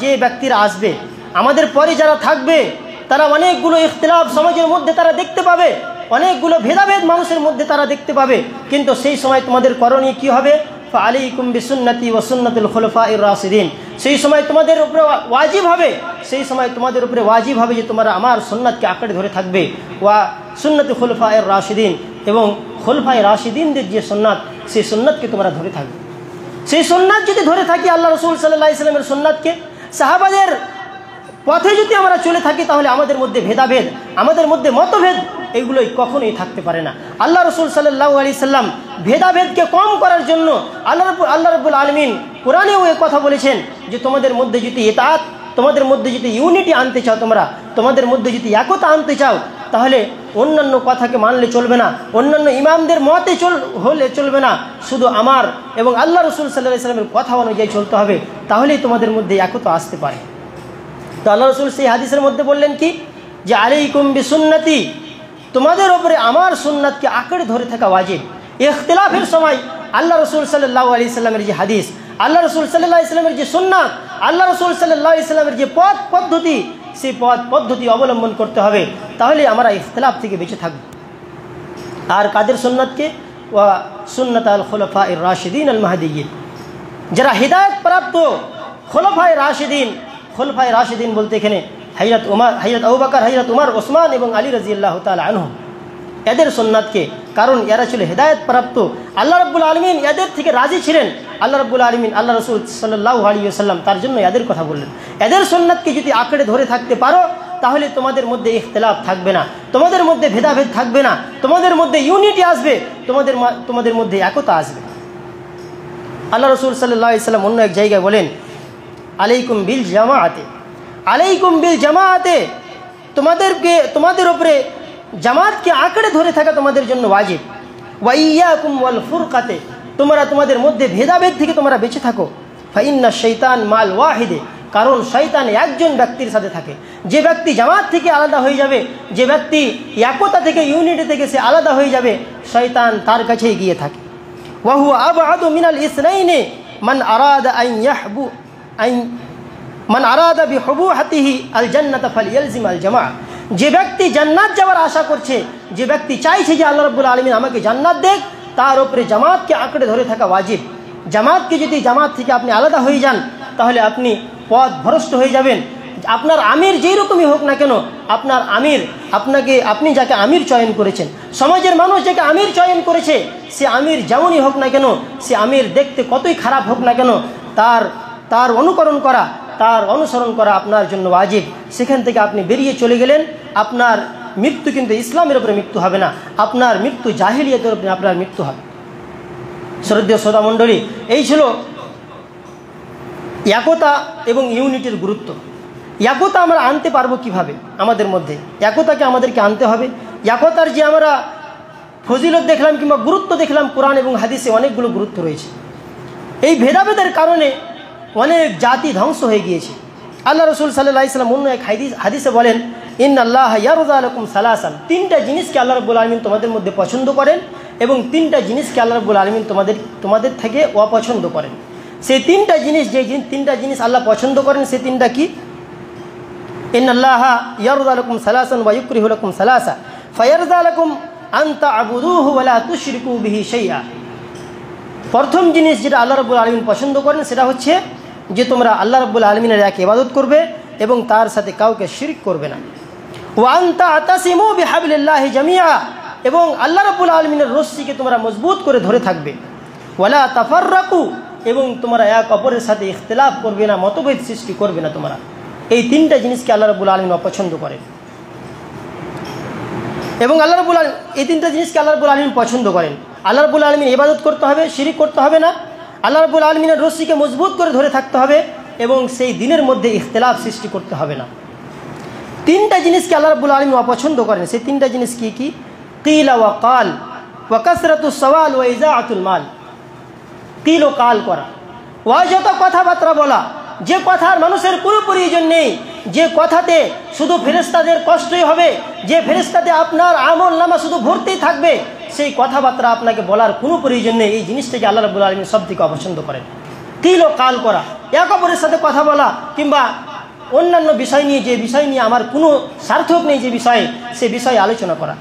যে ব্যক্তিরা আসবে, আমাদের পরে যারা থাকবে, তারা অনেকগুলো ইখতিলাফ সমাজের মধ্যে তারা দেখতে পাবে, অনেকগুলো ভেদাভেদ মানুষের মধ্যে তারা দেখতে পাবে। কিন্তু সেই সময় তোমাদের করণীয় কী হবে? ফাআলাইকুম বিসুন্নতি ওয়া সুন্নাতুল খুলাফাইর রাশিদিন, সেই সময় তোমাদের উপরে ওয়াজিব হবে, যে তোমরা আমার সুন্নাতকে আঁকড়ে ধরে থাকবে। ওয়া সুন্নাতুল খুলাফাইর রাশিদিন, এবং খুলাফায়ে রাশিদিনদের যে সুন্নাত, সেই সুন্নাতকে তোমরা ধরে থাকবে। সেই সুন্নাত যদি ধরে থাকি, আল্লাহ রসুল সাল্লাল্লাহু আলাইহি সাল্লামের সুন্নাতকে, সাহাবাদের পথে যদি আমরা চলে থাকি, তাহলে আমাদের মধ্যে ভেদাভেদ, আমাদের মধ্যে মতভেদ, এগুলোই কখনোই থাকতে পারে না। আল্লাহ রসুল সাল্লাল্লাহু আলাইহি সাল্লাম ভেদাভেদকে কম করার জন্য আল্লাহ রাব্বুল আলামিন কোরআনেও এই কথা বলেছেন যে তোমাদের মধ্যে যদি ইতাআত, তোমাদের মধ্যে যদি ইউনিটি আনতে চাও, তোমাদের মধ্যে যদি একতা আনতে চাও, তাহলে অন্যান্য কথাকে মানলে চলবে না, অন্যান্য ইমামদের মতে হলে চলবে না, শুধু আমার এবং আল্লাহ রসুল সাল্লাল্লাহু আলাইহি সাল্লামের কথা অনুযায়ী চলতে হবে, তাহলেই তোমাদের মধ্যে একতা আসতে পারে। তো আল্লাহ রসুল সেই হাদিসের মধ্যে বললেন কি, যে আলাইকুম বিসুন্নতি, তোমাদের উপরে আমার সুন্নাতকে আঁকড়ে ধরে থাকা ওয়াজিব। ইখতিলাফের সময় আল্লাহ রসুল সাল্লাল্লাহু আলাইহি সাল্লামের যে হাদিস, আল্লাহ রসুল সাল্লাল্লাহু আলাইহি সাল্লামের যে সুন্নাত, আল্লাহ রসুল সাল্লাল্লাহু আলাইহি সাল্লামের যে পদ্ধতি, সেই পদ্ধতি অবলম্বন করতে হবে, তাহলে আমরা ইখতিলাফ থেকে বেঁচে থাকব। আর কাদের সুন্নাতকে? ওয়া সুন্নাতাল খুলাফাইর রাশিদিন আল মাহদিয়্যিন, যারা হিদায়াত প্রাপ্ত খুলাফায়ে রাশিদিন। খুলাফায়ে রাশিদিন বলতে এখানে হযরত আবু বকর, হযরত উমর, ওসমান এবং আলী রাদিয়াল্লাহু তাআলা আনহুম, এদের সুন্নাতকে, কারণ এরা ছিল হিদায়াত প্রাপ্ত, আল্লাহ রাব্বুল আলামিন এদের থেকে রাজি ছিলেন। আল্লাহ রাব্বুল আলামিন, আল্লাহ রাসূল সাল্লাল্লাহু আলাইহি ওয়াসাল্লাম তার জন্য এদের কথা বললেন। এদের সুন্নাতকে যদি আঁকড়ে ধরে থাকতে পারো, তাহলে তোমাদের মধ্যে ইখতিলাফ থাকবে না, তোমাদের মধ্যে ভেদাভেদ থাকবে না, তোমাদের মধ্যে ইউনিটি আসবে, তোমাদের মধ্যে একতা আসবে। আল্লাহ রাসূল সাল্লাল্লাহু আলাইহি ওয়াসাল্লাম অন্য এক জায়গায় বলেন, আলাইকুম বিল জামাআতি, আলাইকুম বিল জামাতে, তোমাদের উপরে জামাতকে আঁকড়ে ধরে থাকা তোমাদের জন্য ওয়াজিব। ওয়া ইয়াকুম ওয়াল ফুরকাতে, তোমরা তোমাদের মধ্যে ভেদাভেদ থেকে তোমরা বেঁচে থাকো। ফাইন্না শাইতান মাল ওয়াহিদে, কারণ শয়তান একজন ব্যক্তির সাথে থাকে। যে ব্যক্তি জামাত থেকে আলাদা হয়ে যাবে, যে ব্যক্তি একতা থেকে ইউনিটি থেকে সে আলাদা হয়ে যাবে, শয়তান তার কাছেই গিয়ে থাকে। ওয়া হুয়া আবআদু মিনাল ইসনাইনি মান আরাদা বিহুবুহাতিহি আল জান্নাতা ফালইয়ালজিম আল জামাআ। যে ব্যক্তি জান্নাত যাওয়ার আশা করছে, যে ব্যক্তি চাইছে যে আল্লাহ রাব্বুল আলামিন আমাকে জান্নাত দেখ, তার উপরে জামাতকে আঁকড়ে ধরে থাকা ওয়াজিব। জামাত থেকে আপনি আলাদা হয়ে যান, তাহলে আপনি পথ ভ্রষ্ট হয়ে যাবেন। আপনার আমির যেই রকমই হোক না কেন, আপনার আমির আপনি যাকে আমির চয়ন করেছেন, সমাজের মানুষ যাকে আমির চয়ন করেছে, সে আমির যেমনই হোক না কেন, সে আমির দেখতে কতই খারাপ হোক না কেন, তার অনুসরণ করা আপনার জন্য ওয়াজিব। সেখান থেকে আপনি বেরিয়ে চলে গেলেন, আপনার মৃত্যু কিন্তু ইসলামের উপরে মৃত্যু হবে না, আপনার মৃত্যু জাহিলিয়াতের উপরে আপনার মৃত্যু হবে। শ্রদ্ধেয় শ্রোতা মণ্ডলী, এই ছিল একতা এবং ইউনিটির গুরুত্ব। একতা আমরা আনতে পারবো কিভাবে? আমাদের মধ্যে একতাকে আমাদেরকে আনতে হবে। একতার যে আমরা ফজিলত দেখলাম কিংবা গুরুত্ব দেখলাম, কোরআন এবং হাদিসে অনেকগুলো গুরুত্ব রয়েছে। এই ভেদাভেদের কারণে অনেক জাতি ধ্বংস হয়ে গিয়েছে। আল্লাহ রসুল সাল্লাল্লাহু আলাইহি ওয়াসাল্লাম অন্য এক হাদিসে বলেন, ইন্নাল্লাহ ইয়ারযা লাকুম সালাসান, তিনটা জিনিসকে আল্লাহ রাব্বুল আলামিন তোমাদের মধ্যে পছন্দ করেন এবং তিনটা জিনিসকে আল্লাহ রাব্বুল আলামিন তোমাদের থেকে অপছন্দ করেন। সেই তিনটা জিনিস, তিনটা জিনিস আল্লাহ পছন্দ করেন, সেই তিনটা কি? ইন্নাল্লাহ ইয়ারযা লাকুম সালাসান ওয়া ইউকরিহু লাকুম সালাসা ফায়ারযা লাকুম আন তা'বুদুহু ওয়া লা তুশরিকু বিহি শাইআ। প্রথম জিনিস যেটা আল্লাহ রাব্বুল আলামিন পছন্দ করেন সেটা হচ্ছে যে তোমরা আল্লাহ রাব্বুল আলামিনের এক ইবাদত করবে এবং তার সাথে কাউকে শিরক করবে না। ওয়া আন তা'তাসিমু বিহাবলিল্লাহি জামিআ, এবং আল্লাহ রাব্বুল আলামিনের রশ্মিকে তোমরা মজবুত করে ধরে থাকবে। ওয়া লা তাফাররাকু, এবং তোমরা এক অপরের সাথে ইখতিলাফ করবে না, মতভেদ সৃষ্টি করবে না তোমরা। এই তিনটা জিনিসকে আল্লাহ রাব্বুল আলামিন অপছন্দ করেন এবং এই তিনটা জিনিসকে আল্লাহ রাব্বুল আলামিন পছন্দ করেন। আল্লাহ রাব্বুল আলামিন ইবাদত করতে হবে, শিরক করতে হবে না, আল্লাহ রাব্বুল আলামিনের রশ্মিকে মজবুত করে ধরে থাকতে হবে এবং সেই দিনের মধ্যে ইখতিলাফ সৃষ্টি করতে হবে না। তিনটা জিনিসকে আল্লাহ রাব্বুল আলামিন অপছন্দ করেন। সেই তিনটা জিনিস কি কি? কিল ওয়া কাল ওয়া কাসরাতুস সওয়াল ওয়া ইজাআতুল মাল। কিল ও কাল করা, অযথা কথাবার্তা বলা, যে কথার মানুষের কোনো প্রয়োজন নেই, যে কথাতে শুধু ফেরেশতাদের কষ্টই হবে, যে ফেরেশতাতে আপনার আমলনামা শুধু ভর্তিই থাকবে, সেই কথাবার্তা আপনাকে বলার কোনো প্রয়োজন নেই। এই জিনিসটাকে আল্লাহ রাব্বুল আলামিন সবথেকে অপছন্দ করেন। কিল ও কাল করা, এক অপরের সাথে কথা বলা কিংবা অন্যান্য বিষয় নিয়ে, যে বিষয় নিয়ে আমার কোনো সার্থক নেই, যে বিষয়ে, সে বিষয়ে আলোচনা করা।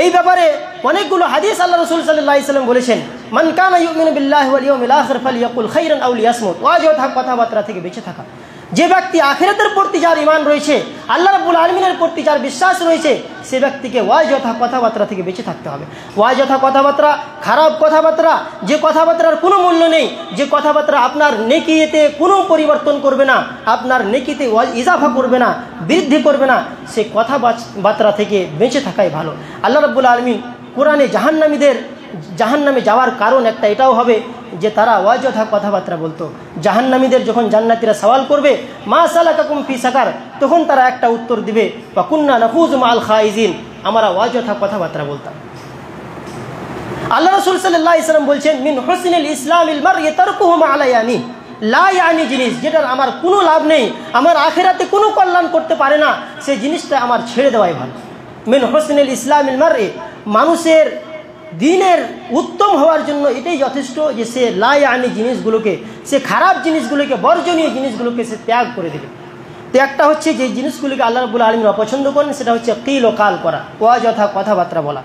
এই ব্যাপারে অনেকগুলো হাদিস আল্লাহ রাসূল সাল্লাল্লাহু আলাইহি ওয়াসাল্লাম বলেছেন, মান কানা ইউমিনু বিল্লাহি ওয়াল ইয়াউমিল আখির ফালইয়াকুল খাইরান আও লিয়াসমুত। অযথা কথাবার্তা থেকে বেঁচে থাকা। যে ব্যক্তি আখিরাতের প্রতি যার ঈমান রয়েছে, আল্লাহ রাব্বুল আলামিনের প্রতি যার বিশ্বাস রয়েছে, সে ব্যক্তিকে অযথা কথাবার্তা থেকে বেঁচে থাকতে হবে। অযথা কথাবার্তা, খারাপ কথাবার্তা, যে কথাবার্তার কোনো মূল্য নেই, যে কথাবার্তা আপনার নেকিতে কোনো পরিবর্তন করবে না, আপনার নেকিতে ইজাফা করবে না, বৃদ্ধি করবে না, সে কথাবার্তা থেকে বেঁচে থাকাই ভালো। আল্লাহ রাব্বুল আলামিন কোরআনে জাহান্নামে যাওয়ার কারণ একটা এটাও হবে যে তারা অযথা কথাবার্তা বলতো। জাহান্নামীদের যখন জান্নাতীরা সওয়াল করবে, মা সালাকাকুম ফি সাকার, তখন তারা একটা উত্তর দিবে, ওয়া কুন্না নাখুযু মাআল খাইজিন, আমরা অযথা কথাবার্তা বলতাম। আল্লাহ রাসূল সাল্লাল্লাহু আলাইহি ওয়াসাল্লাম বলছেন, মিন হুসনিল ইসলামিল মারই তারকুহু মা লা ইয়ানি। লা ইয়ানি জিনিস, যেটার আমার কোনো লাভ নেই, আমার আখিরাতে কোনো কল্যাণ করতে পারে না, সেই জিনিসটা আমার ছেড়ে দেওয়াই ভালো। মিন হুসনিল ইসলামিল মারই, মানুষের দিনের উত্তম হওয়ার জন্য এটাই যথেষ্ট যে সে লা ইয়ানি জিনিসগুলোকে, সে খারাপ জিনিসগুলোকে, বর্জনীয় জিনিসগুলোকে সে ত্যাগ করে দেবে। তো একটা হচ্ছে যে জিনিসগুলোকে আল্লাহ রাব্বুল আলামিন অপছন্দ করেন, সেটা হচ্ছে কিল ও কাল করা, অযথা কথাবার্তা বলা।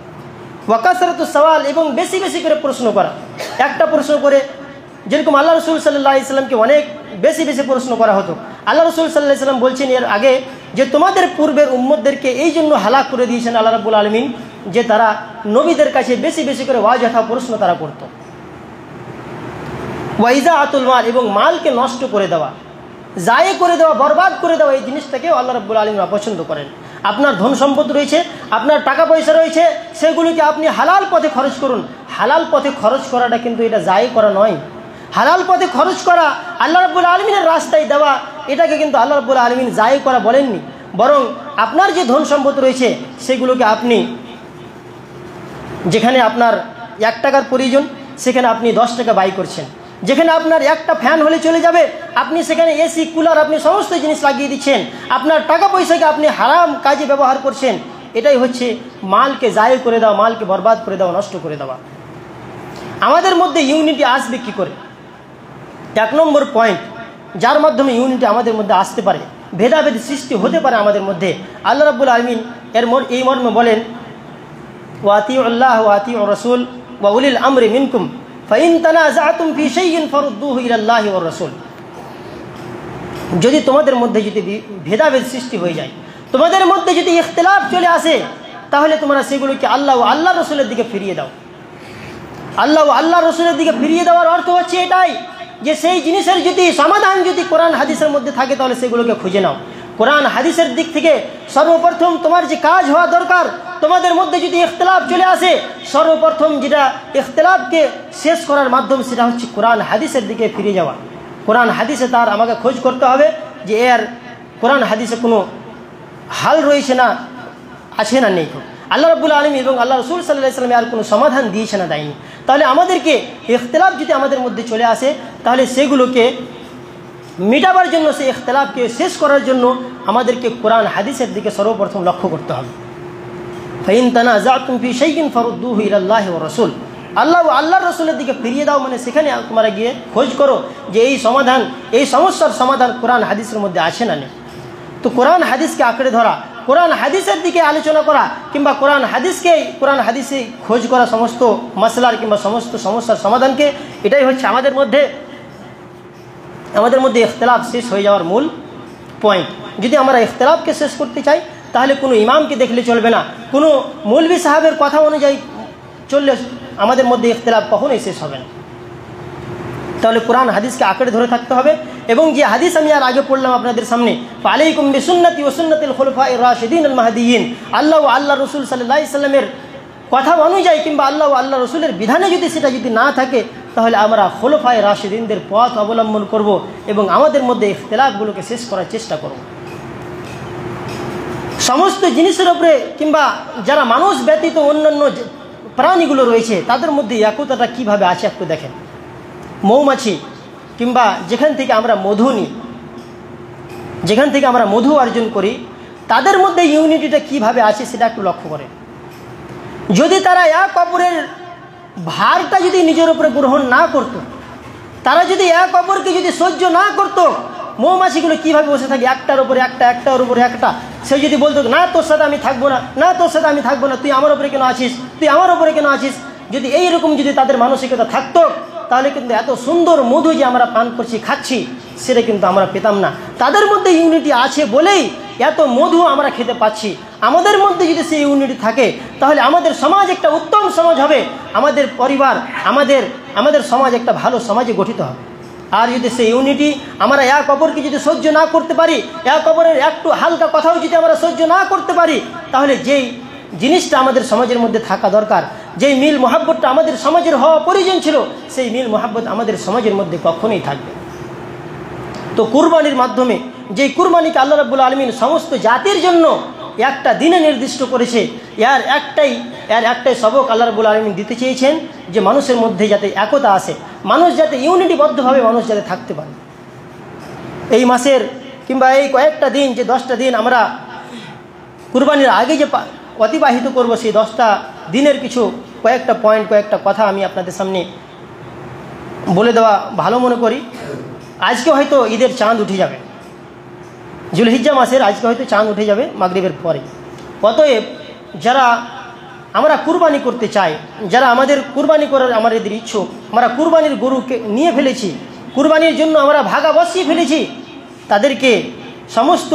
ওয়া কাসরাতুস সওয়াল, এবং বেশি বেশি করে প্রশ্ন করা। একটা প্রশ্ন করে, যেরকম আল্লাহ রাসূল সাল্লাল্লাহু আলাইহি ওয়াসাল্লামকে অনেক বেশি বেশি প্রশ্ন করা হতো। আল্লাহ রাসূল সাল্লাল্লাহু আলাইহি ওয়াসাল্লাম বলছেন এর আগে যে তোমাদের পূর্বের উম্মতদেরকে এই জন্য হালাক করে দিয়েছেন আল্লাহ রাব্বুল আলামিন যে তারা নবীদের কাছে বেশি বেশি করে অযথা প্রশ্ন তারা করত। ওয়া ইজাআতুল মাল, এবং মালকে নষ্ট করে দেওয়া, জায়ে করে দেওয়া, বরবাদ করে দেওয়া, এই জিনিসটাকেও আল্লাহ রাব্বুল আলামিন অপছন্দ করেন। আপনার ধন সম্পদ রয়েছে, আপনার টাকা পয়সা রয়েছে, সেগুলোকে আপনি হালাল পথে খরচ করুন। হালাল পথে খরচ করাটা কিন্তু এটা জায়ে করা নয়। হালাল পথে খরচ করা, আল্লাহ রাব্বুল আলামিনের রাস্তায় দেওয়া, এটাকে কিন্তু আল্লাহ রাব্বুল আলামিন জায়েজ করা বলেননি, বরং আপনার যে ধন সম্পদ রয়েছে সেগুলোকে আপনি যেখানে আপনার 1 টাকার প্রয়োজন সেখানে আপনি 10 টাকা ব্যয় করছেন, যেখানে আপনার একটা ফ্যান হলে চলে যাবে আপনি সেখানে এসি কুলার আপনি সমস্ত জিনিস লাগিয়ে দিচ্ছেন, আপনার টাকা পয়সাকে আপনি হারাম কাজে ব্যবহার করছেন। এটাই হচ্ছে মালকে জায়েজ করে দেওয়া, মালকে বরবাদ করে দেওয়া, নষ্ট করে দেওয়া। আমাদের মধ্যে ইউনিটি আসবে কী করে? 1 নম্বর পয়েন্ট, যার মাধ্যমে ইউনিটি আমাদের মধ্যে আসতে পারে, ভেদাভেদ সৃষ্টি হতে পারে আমাদের মধ্যে, আল্লাহ রাব্বুল আলামিন এই মর্মে বলেন, ওয়াতিউল্লাহ ওয়াতিউর রাসূল ওয়া উলিল আমরি মিনকুম ফাইন তানাযাতুম ফি শাইইন ফারুদ্দুহু ইলাল্লাহি ওয়ার রাসূল। যদি তোমাদের মধ্যে যদি ভেদাভেদ সৃষ্টি হয়ে যায়, তোমাদের মধ্যে যদি ইখতিলাফ চলে আসে, তাহলে তোমরা সেগুলোকে আল্লাহ ও আল্লাহ রসুলের দিকে ফিরিয়ে দাও। আল্লাহ ও আল্লাহ রসুলের দিকে ফিরিয়ে দেওয়ার অর্থ হচ্ছে এটাই যে সেই জিনিসের যদি সমাধান যদি কোরআন হাদিসের মধ্যে থাকে তাহলে সেগুলোকে খুঁজে নাও। কোরআন হাদিসের দিক থেকে সর্বপ্রথম তোমার যে কাজ হওয়া দরকার, তোমাদের মধ্যে যদি ইখতিলাফ চলে আসে, সর্বপ্রথম যেটা ইখতিলাফকে শেষ করার মাধ্যম সেটা হচ্ছে কোরআন হাদিসের দিকে ফিরে যাওয়া। কোরআন হাদিসে তার আমাকে খোঁজ করতে হবে যে এর কোরআন হাদিসে কোনো হাল রয়েছে না, আছে না নেই। আল্লাহ রাব্বুল আলামিন এবং আল্লাহ রাসূল সাল্লাল্লাহু আলাইহি ওয়াসাল্লাম আর কোনো সমাধান দিয়েছে না, দেয়নি। তাহলে আমাদেরকে ইখতিলাফ যদি আমাদের মধ্যে চলে আসে, তাহলে সেগুলোকে মিটাবার জন্য, সেই ইখতিলাফকে শেষ করার জন্য আমাদেরকে কোরআন হাদিসের দিকে সর্বপ্রথম লক্ষ্য করতে হবে। ফাইন তানাযাতুম ফি শাইইন ফারুদ্দুহু ইলাল্লাহি ওয়ার রাসূল, আল্লাহ ও আল্লাহর রসুলের দিকে ফিরিয়ে দাও, মানে সেখানে তোমরা গিয়ে খোঁজ করো যে এই সমাধান, এই সমস্যার সমাধান কোরআন হাদিসের মধ্যে আছে না নেই। তো কোরআন হাদিসকে আঁকড়ে ধরা, কোরআন হাদিসের দিকে আলোচনা করা, কিংবা কোরআন হাদিসে খোঁজ করা সমস্ত মাসলার কিংবা সমস্ত সমস্যার সমাধানকে, এটাই হচ্ছে আমাদের মধ্যে ইখতিলাফ শেষ হয়ে যাওয়ার মূল পয়েন্ট। যদি আমরা ইখতিলাফকে শেষ করতে চাই, তাহলে কোনো ইমামকে দেখলে চলবে না, কোনো মৌলভী সাহেবের কথা অনুযায়ী চললে আমাদের মধ্যে ইখতিলাফ কখনোই শেষ হবে না। তাহলে কোরআন হাদিসকে আঁকড়ে ধরে থাকতে হবে। এবং যে হাদিস আমি আর আগে পড়লাম আপনাদের সামনে, আলাইকুম বিসুন্নতি ওয়া সুন্নাতিল খুলাফায়ে রাশিদিন আল মাহদিয়িন, আল্লাহ ও আল্লাহ রসুল সাল্লাল্লাহু আলাইহি সাল্লামের কথা অনুযায়ী কিংবা আল্লাহ ও আল্লাহ রসুলের বিধানে সেটা যদি না থাকে, তাহলে আমরা খুলাফায়ে রাশিদিনদের পথ অবলম্বন করব এবং আমাদের মধ্যে ইখতিলাফগুলোকে শেষ করার চেষ্টা করব। সমস্ত জিনিসের উপরে কিংবা যারা মানুষ ব্যতীত অন্যান্য প্রাণীগুলো রয়েছে তাদের মধ্যে একতাটা কীভাবে আছে একটু দেখেন। মৌমাছি কিংবা যেখান থেকে আমরা মধু অর্জন করি, তাদের মধ্যে ইউনিটিটা কিভাবে আছে সেটা একটু লক্ষ্য করেন। যদি তারা এক অপরের ভারটা যদি নিজের উপরে গ্রহণ না করত, তারা যদি এক অপরকে যদি সহ্য না করত, মৌমাছিগুলো কীভাবে বসে থাকে একটার উপরে একটা, একটার উপরে একটা। সে যদি বলতো না তোর সাথে আমি থাকবো না, না তোর সাথে আমি থাকবো না, তুই আমার উপরে কেন আছিস, তুই আমার উপরে কেন আছিস, যদি এইরকম যদি তাদের মানসিকতা থাকতো, তাহলে কিন্তু এত সুন্দর মধু যে আমরা পান করছি, খাচ্ছি, সেটা কিন্তু আমরা পেতাম না। তাদের মধ্যে ইউনিটি আছে বলেই এত মধু আমরা খেতে পাচ্ছি। আমাদের মধ্যে যদি সেই ইউনিটি থাকে, তাহলে আমাদের সমাজ একটা উত্তম সমাজ হবে, আমাদের পরিবার, আমাদের সমাজ একটা ভালো সমাজে গঠিত হবে। আর যদি সেই ইউনিটি আমরা এক অপরকে যদি সহ্য না করতে পারি, এক অপরের একটু হালকা কথাও যদি আমরা সহ্য না করতে পারি, তাহলে যেই জিনিসটা আমাদের সমাজের মধ্যে থাকা দরকার, যেই মিল মহাব্বতটা আমাদের সমাজের হওয়া প্রয়োজন ছিল, সেই মিল মহাব্বত আমাদের সমাজের মধ্যে কখনোই থাকবে। তো কুরবানির মাধ্যমে, যেই কুরবানিকে আল্লাহ রাব্বুল আলামিন সমস্ত জাতির জন্য একটা দিনে নির্দিষ্ট করেছে, এর একটাই সবক আল্লাহ রাব্বুল আলামিন দিতে চেয়েছেন যে মানুষের মধ্যে যাতে একতা আসে, মানুষ যাতে ইউনিটিবদ্ধভাবে মানুষ যাতে থাকতে পারে। এই মাসের কিংবা এই কয়েকটা দিন, যে 10টা দিন আমরা কুরবানির আগে যে অতিবাহিত করব, সেই 10টা দিনের কিছু কয়েকটা পয়েন্ট, কয়েকটা কথা আমি আপনাদের সামনে বলে দেওয়া ভালো মনে করি। আজকে হয়তো ঈদের চাঁদ উঠে যাবে, জুলহিজ্জা মাসের আজকে হয়তো চাঁদ উঠে যাবে মাগরিবের পরে। অতএব যারা আমরা কুরবানি করতে চাই, যারা আমাদের কুরবানি করার আমাদের ইচ্ছুক, আমরা কুরবানির গরুকে নিয়ে ফেলেছি, কুরবানির জন্য আমরা ভাগা বসিয়ে ফেলেছি, তাদেরকে সমস্ত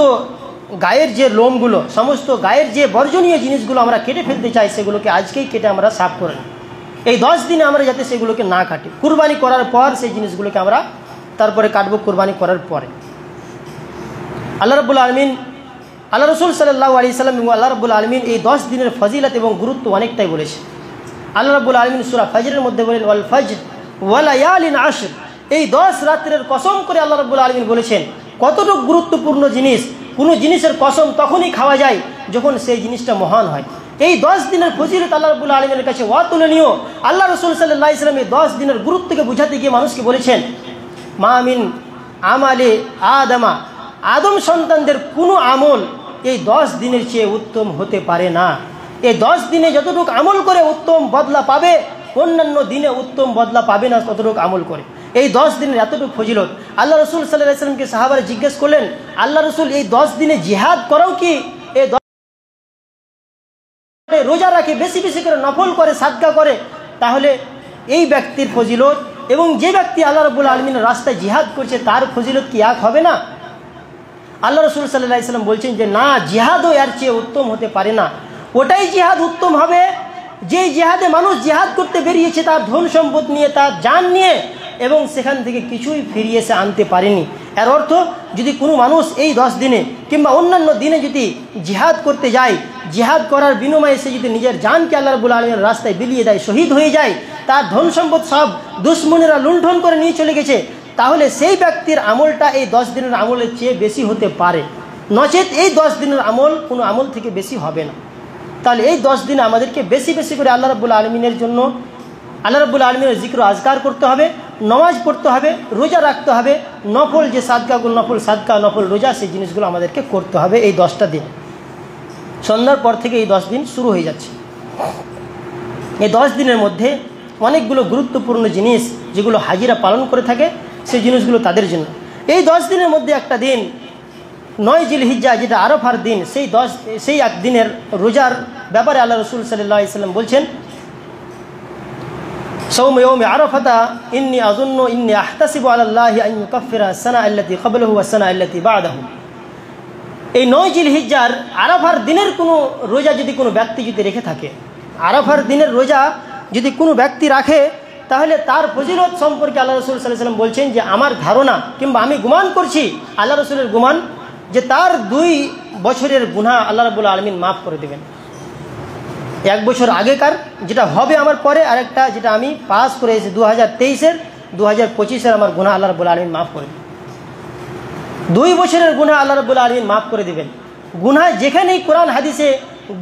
গায়ের যে লোমগুলো, সমস্ত গায়ের যে বর্জনীয় জিনিসগুলো আমরা কেটে ফেলতে চাই, সেগুলোকে আজকেই কেটে আমরা সাফ করে নিই। এই 10 দিনে আমরা যাতে সেগুলোকে না কাটি, কুরবানি করার পর সেই জিনিসগুলোকে আমরা তারপরে কাটবো কুরবানি করার পরে। আল্লাহ রাব্বুল আলামিন, আল্লাহ রসুল সাল্লাল্লাহু আলাইহি সাল্লাম এবং আল্লাহ রাব্বুল আলামিন এই 10 দিনের ফজিলত এবং গুরুত্ব অনেকটাই বলেছে। আল্লাহ রাব্বুল আলামিন সূরা ফজরের মধ্যে বলেন, ওয়াল ফজর ওয়া লায়ালিন আশর, এই 10 রাত্রের কসম করে আল্লাহ রাব্বুল আলামিন বলেছেন কতটুকু গুরুত্বপূর্ণ জিনিস। কোনো জিনিসের কসম তখনই খাওয়া যায় যখন সেই জিনিসটা মহান হয়। এই 10 দিনের ফজিলত আল্লাহ রাব্বুল আলামিনের কাছে অতুলনীয়। আল্লাহ রাসূল সাল্লাল্লাহু আলাইহি ওয়াসাল্লাম এই 10 দিনের গুরুত্বকে বুঝাতে গিয়ে মানুষকে বলেছেন, মা মিন আমালে আদম সন্তানদের কোনো আমল এই 10 দিনের চেয়ে উত্তম হতে পারে না। এই 10 দিনে যতটুকু আমল করে উত্তম বদলা পাবে, অন্যান্য দিনে উত্তম বদলা পাবে না ততটুকু আমল করে। এই 10 দিনের এতটুকু ফজিলত। আল্লাহ রাসূল সাল্লাল্লাহু আলাইহি ওয়াসাল্লামকে সাহাবারা জিজ্ঞেস করলেন, আল্লাহ রাসূল এই 10 দিনে জিহাদ করাও কি? এই রোজা রাখে, বেশি বেশি করে নফল করে, সাদকা করে, তাহলে এই ব্যক্তির ফজিলত এবং যে ব্যক্তি আল্লাহ রাব্বুল আলামিনের রাস্তায় জিহাদ করছে তার ফজিলত কি এক হবে না? আল্লাহ রাসূল সাল্লাল্লাহু আলাইহি ওয়াসাল্লাম বলছেন যে না, জিহাদও এর চেয়ে উত্তম হতে পারে না। ওটাই জিহাদ উত্তম হবে যেই জিহাদে মানুষ জিহাদ করতে বেরিয়েছে তার ধন সম্পদ নিয়ে, তার জান নিয়ে, এবং সেখান থেকে কিছুই ফিরিয়ে এসে আনতে পারেনি। এর অর্থ যদি কোনো মানুষ এই 10 দিনে কিংবা অন্যান্য দিনে যদি জিহাদ করতে যায়, জিহাদ করার বিনিময়ে সে যদি নিজের জানকে আল্লাহ রাব্বুল আলামিনের রাস্তায় বিলিয়ে দেয়, শহীদ হয়ে যায়, তার ধন সম্পদ সব দুশমনেরা লুণ্ঠন করে নিয়ে চলে গেছে, তাহলে সেই ব্যক্তির আমলটা এই 10 দিনের আমলের চেয়ে বেশি হতে পারে, নচেত এই 10 দিনের আমল কোনো আমল থেকে বেশি হবে না। তাহলে এই 10 দিনে আমাদেরকে বেশি বেশি করে আল্লাহ রাব্বুল আলামিনের জন্য, আল্লাহ রাব্বুল আলামিনের জিক্র আজকার করতে হবে, নামাজ পড়তে হবে, রোজা রাখতে হবে, নফল যে সাদকাগুলো, নফল সাদকা, নফল রোজা, সেই জিনিসগুলো আমাদেরকে করতে হবে এই 10টা দিন। সন্ধ্যার পর থেকে এই 10 দিন শুরু হয়ে যাচ্ছে। এই 10 দিনের মধ্যে অনেকগুলো গুরুত্বপূর্ণ জিনিস যেগুলো হাজিরা পালন করে থাকে, সেই জিনিসগুলো তাদের জন্য। এই 10 দিনের মধ্যে একটা দিন 9 জিলহিজ্জা, যেটা আরাফার দিন, সেই এক দিনের রোজার ব্যাপারে আল্লাহ রাসূল সাল্লাল্লাহু আলাইহি ওয়াসাল্লাম বলছেন, সাওম ইয়াউমি আরাফাতা ইন্নী আযুন্নু ইন্নী আহতাসিবু আলাল্লাহি আন ইউকাফিরা আস-সানা আল্লাতী ক্বাবলাহু ওয়াস-সানা আল্লাতী বা'দাহু। এই 9 জিলহিজ্জার আরাফার দিনের কোনো রোজা যদি কোনো ব্যক্তি যদি রেখে থাকে, আরাফার দিনের রোজা যদি কোনো ব্যক্তি রাখে, তাহলে তার ফজিলত সম্পর্কে আল্লাহ রাসূল সাল্লাল্লাহু আলাইহি ওয়াসাল্লাম বলছেন যে আমার ধারণা কিংবা আমি গুমান করছি, আল্লাহ রাসূলের গুমান, যে তার 2 বছরের গুনাহ আল্লাহ রাব্বুল আলামিন মাফ করে দেবেন। 1 বছর আগেকার যেটা হবে আমার পরে, আরেকটা যেটা আমি পাস করে এসেছি 2023-এর 2025-এর আমার গুনাহ আল্লাহ রাব্বুল আলামিন মাফ করে দেবেন। 2 বছরের গুনাহ আল্লাহ রাব্বুল আলামিন মাফ করে দেবেন। গুনাহ যেখানেই কোরআন হাদিসে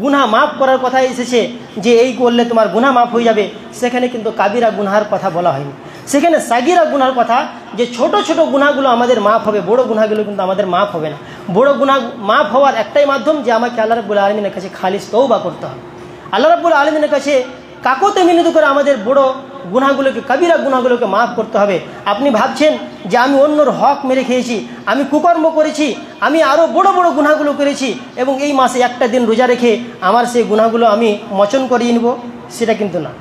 গুনাহ মাফ করার কথা এসেছে যে এই করলে তোমার গুনাহ মাফ হয়ে যাবে, সেখানে কিন্তু কাবিরা গুনাহের কথা বলা হয়নি। সেখানে সাগিরা গুনাহের কথা, যে ছোট ছোট গুনাহগুলো আমাদের মাফ হবে, বড় গুনাহগুলো কিন্তু আমাদের মাফ হবে না। বড় গুনাহ মাফ হওয়ার একটাই মাধ্যম, যে আমাকে আল্লাহ রাব্বুল আলামিনের কাছে খালিস তওবা করতে হবে। আল্লাহ রাব্বুল আলামিনের কাছে কাকুতি মিনতি করে আমাদের বড় গুনাহগুলোকে, কাবিরা গুনাহগুলোকে মাফ করতে হবে। আপনি ভাবছেন যে আমি অন্যর হক মেরে খেয়েছি, আমি কুকর্ম করেছি, আমি আরও বড় বড় গুনাহগুলো করেছি, এবং এই মাসে একটা দিন রোজা রেখে আমার সেই গুনাহগুলো আমি মোচন করিয়ে নেব, সেটা কিন্তু না।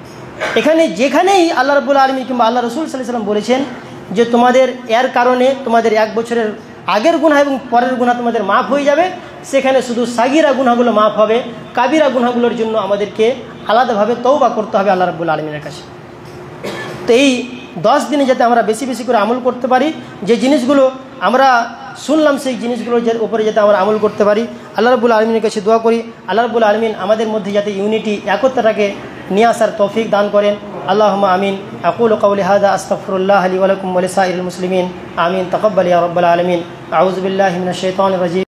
এখানে যেখানেই আল্লাহ রাব্বুল আলামিন কিংবা আল্লাহ রাসূল সাল্লাল্লাহু আলাইহি ওয়াসাল্লাম বলেছেন যে তোমাদের এর কারণে তোমাদের 1 বছরের আগের গুনাহ এবং পরের গুনাহ তোমাদের মাফ হয়ে যাবে, সেখানে শুধু সাগিরা গুনাহগুলো মাফ হবে, কাবিরা গুনাহগুলোর জন্য আমাদেরকে আলাদাভাবে তওবা করতে হবে আল্লাহ রাব্বুল আলামিনের কাছে। তো এই 10 দিনে যাতে আমরা বেশি বেশি করে আমল করতে পারি, যে জিনিসগুলো আমরা শুনলাম সেই জিনিসগুলোর উপরে যাতে আমরা আমল করতে পারি, আল্লাহ রাব্বুল আলামিনের কাছে দোয়া করি আল্লাহ রাব্বুল আলামিন আমাদের মধ্যে যাতে ইউনিটি, একতাটাকে নিয়ে আসার তৌফিক দান করেন। আল্লাহুম্মা আমিন। আকুলু কাওলি হাযা আস্তাগফিরুল্লাহ লি ওয়া লাকুম ওয়া লিসাইরিল মুসলিমিন। আমিন। তাকাব্বাল ইয়া রাব্বাল আলামিন। আউযু বিল্লাহি মিনাশ শাইতানির রাজীম।